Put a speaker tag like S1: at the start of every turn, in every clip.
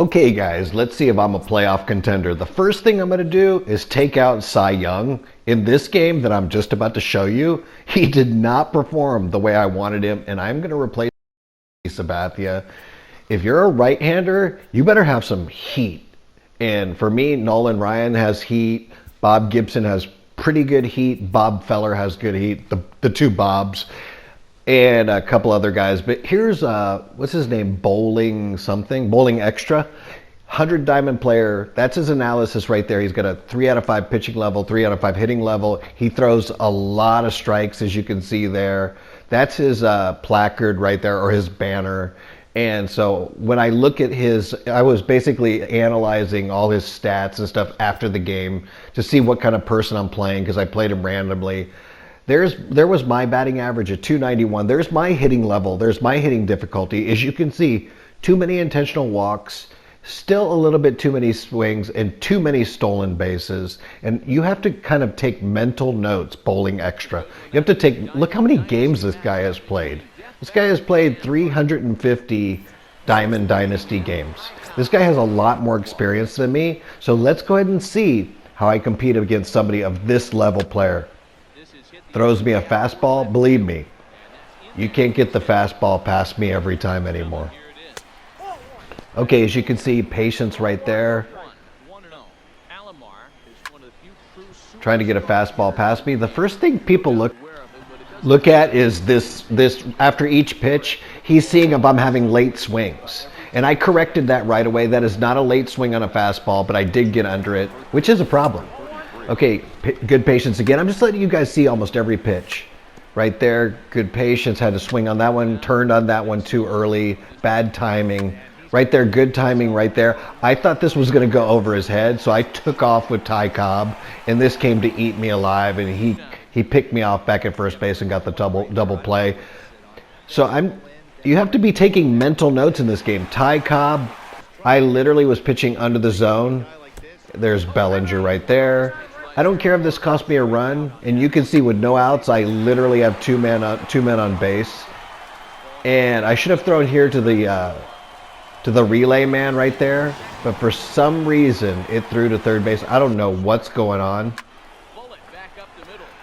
S1: Okay, guys, let's see if I'm a playoff contender. The first thing I'm going to do is take out Cy Young. In this game that I'm just about to show you, he did not perform the way I wanted him, and I'm going to replace Sabathia. If you're a right-hander, you better have some heat. And for me, Nolan Ryan has heat. Bob Gibson has pretty good heat. Bob Feller has good heat. The two Bobs. And a couple other guys. But here's, what's his name? Bowling something? Bowling Extra. 100 diamond player. That's his analysis right there. He's got a 3 out of 5 pitching level, 3 out of 5 hitting level. He throws a lot of strikes, as you can see there. That's his placard right there, or his banner. And so when I look at his, I was basically analyzing all his stats and stuff after the game to see what kind of person I'm playing, because I played him randomly. There was my batting average at 291. There's my hitting level. There's my hitting difficulty. As you can see, too many intentional walks, still a little bit too many swings, and too many stolen bases. And you have to kind of take mental notes, Bowling Extra. You have to take, look how many games this guy has played. This guy has played 350 Diamond Dynasty games. This guy has a lot more experience than me. So let's go ahead and see how I compete against somebody of this level player. Throws me a fastball, believe me, you can't get the fastball past me every time anymore. Okay, as you can see, patience right there. Trying to get a fastball past me. The first thing people look at is this after each pitch, he's seeing if I'm having late swings. And I corrected that right away. That is not a late swing on a fastball, but I did get under it, which is a problem. Okay, good patience again. I'm just letting you guys see almost every pitch. Right there, good patience. Had to swing on that one, turned on that one too early. Bad timing. Right there, good timing right there. I thought this was going to go over his head, so I took off with Ty Cobb, and this came to eat me alive, and he picked me off back at first base and got the double play. So you have to be taking mental notes in this game. Ty Cobb, I literally was pitching under the zone. There's Bellinger right there. I don't care if this cost me a run, and you can see with no outs, I literally have two men on base, and I should have thrown here to the relay man right there, but for some reason it threw to third base. I don't know what's going on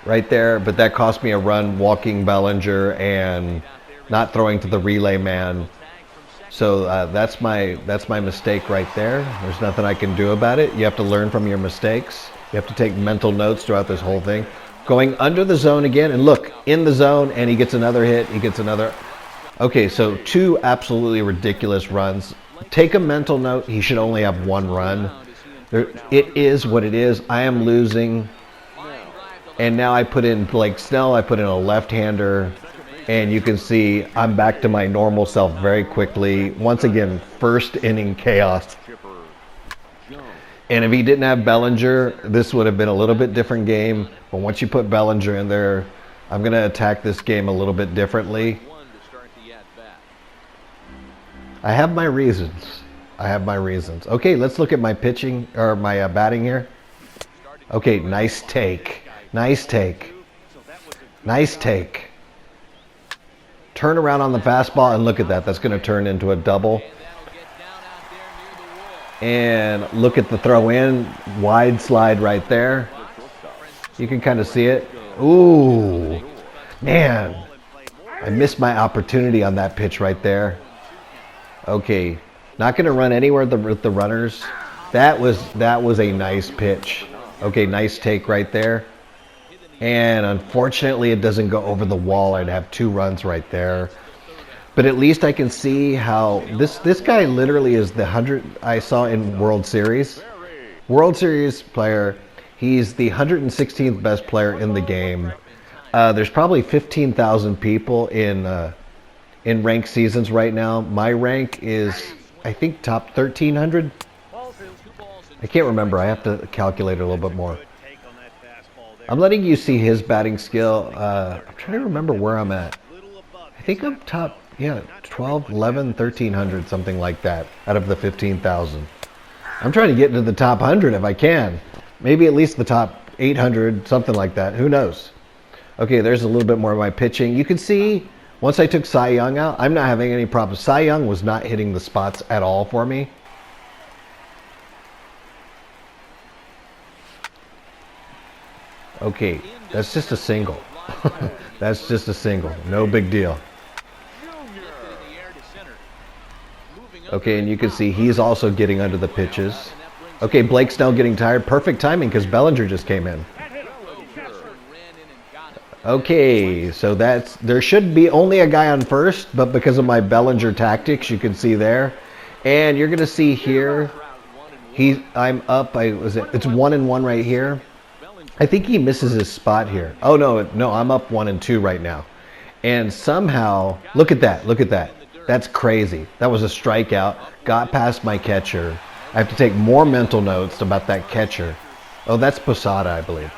S1: right there, but that cost me a run, walking Bellinger and not throwing to the relay man. So that's my mistake right there. There's nothing I can do about it. You have to learn from your mistakes. You have to take mental notes throughout this whole thing. Going under the zone again, and look, in the zone, and he gets another hit. He gets another. Okay, so 2 absolutely ridiculous runs. Take a mental note. He should only have 1 run. It is what it is. I am losing. And now I put in Blake Snell. I put in a left-hander. And you can see I'm back to my normal self very quickly. Once again, first inning chaos. And if he didn't have Bellinger, this would have been a little bit different game. But once you put Bellinger in there, I'm going to attack this game a little bit differently. I have my reasons. Okay, let's look at my pitching, or my batting here. Okay, nice take. Turn around on the fastball, and look at that. That's going to turn into a double. And look at the throw in, wide slide right there. You can kind of see it. Ooh, man, I missed my opportunity on that pitch right there. Okay, not going to run anywhere with the runners. That was a nice pitch. Okay, nice take right there. And unfortunately, it doesn't go over the wall. I'd have 2 runs right there. But at least I can see how this guy literally is the 100 I saw in World Series. World Series player. He's the 116th best player in the game. There's probably 15,000 people in ranked seasons right now. My rank is, I think, top 1,300. I can't remember. I have to calculate it a little bit more. I'm letting you see his batting skill. I'm trying to remember where I'm at. I think I'm top, 12, 11, 1,300, something like that, out of the 15,000. I'm trying to get into the top 100 if I can. Maybe at least the top 800, something like that. Who knows? Okay, there's a little bit more of my pitching. You can see, once I took Cy Young out, I'm not having any problems. Cy Young was not hitting the spots at all for me. Okay, that's just a single. That's just a single. No big deal. Okay, and you can see he's also getting under the pitches. Okay, Blake's now getting tired. Perfect timing because Bellinger just came in. Okay, so there should be only a guy on first, but because of my Bellinger tactics, you can see there. And you're going to see here, I'm up. It's 1-1 right here. I think he misses his spot here. Oh, no, I'm up 1-2 right now. And somehow, look at that. That's crazy. That was a strikeout. Got past my catcher. I have to take more mental notes about that catcher. Oh, that's Posada, I believe.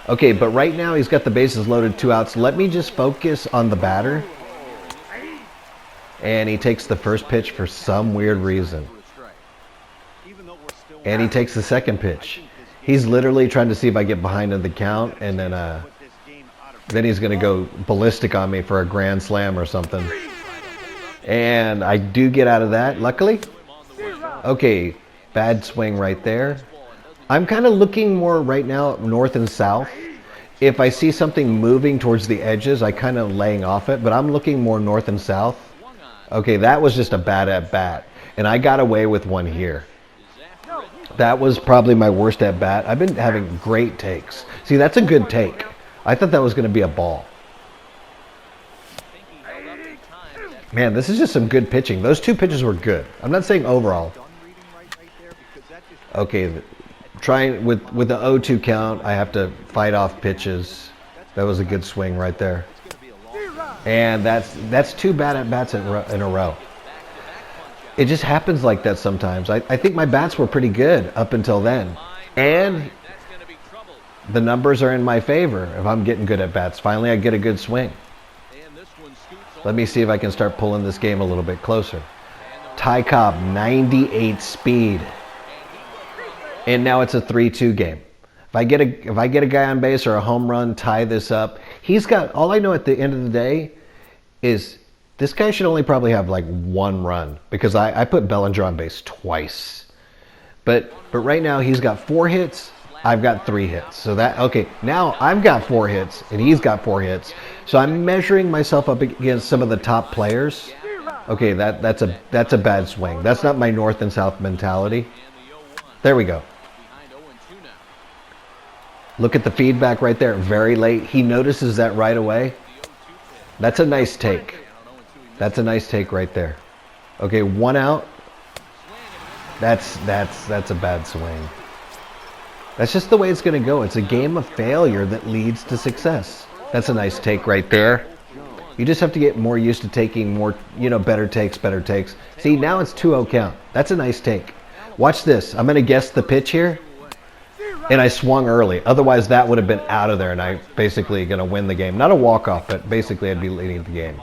S1: Okay, but right now he's got the bases loaded, 2 outs. Let me just focus on the batter. And he takes the first pitch for some weird reason. And he takes the second pitch. He's literally trying to see if I get behind in the count, and then he's going to go ballistic on me for a grand slam or something. And I do get out of that, luckily. Okay, bad swing right there. I'm kind of looking more right now north and south. If I see something moving towards the edges, I kind of laying off it, but I'm looking more north and south. Okay, that was just a bad at bat, and I got away with one here. That was probably my worst at bat. I've been having great takes. See, that's a good take. I thought that was going to be a ball. Man, this is just some good pitching. Those 2 pitches were good. I'm not saying overall. Okay, trying with the 0-2 count, I have to fight off pitches. That was a good swing right there. And that's 2 bad at bats in a row. It just happens like that sometimes. I think my bats were pretty good up until then. And the numbers are in my favor if I'm getting good at bats. Finally, I get a good swing. Let me see if I can start pulling this game a little bit closer. Ty Cobb, 98 speed. And now it's a 3-2 game. If I get a guy on base or a home run, tie this up. He's got, all I know at the end of the day is this guy should only probably have like 1 run because I put Bellinger on base twice. But right now he's got 4 hits. I've got 3 hits. So okay, now I've got 4 hits and he's got 4 hits. So I'm measuring myself up against some of the top players. Okay, that's a bad swing. That's not my north and south mentality. There we go. Look at the feedback right there, very late. He notices that right away. That's a nice take. That's a nice take right there. Okay, 1 out. That's a bad swing. That's just the way it's going to go. It's a game of failure that leads to success. That's a nice take right there. You just have to get more used to taking more, better takes. See, now it's 2-0 count. That's a nice take. Watch this. I'm going to guess the pitch here. And I swung early. Otherwise, that would have been out of there, and I basically going to win the game. Not a walk-off, but basically I'd be leading the game.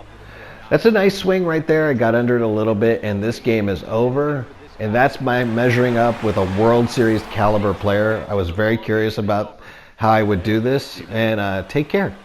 S1: That's a nice swing right there. I got under it a little bit, and this game is over. And that's my measuring up with a World Series caliber player. I was very curious about how I would do this, and take care.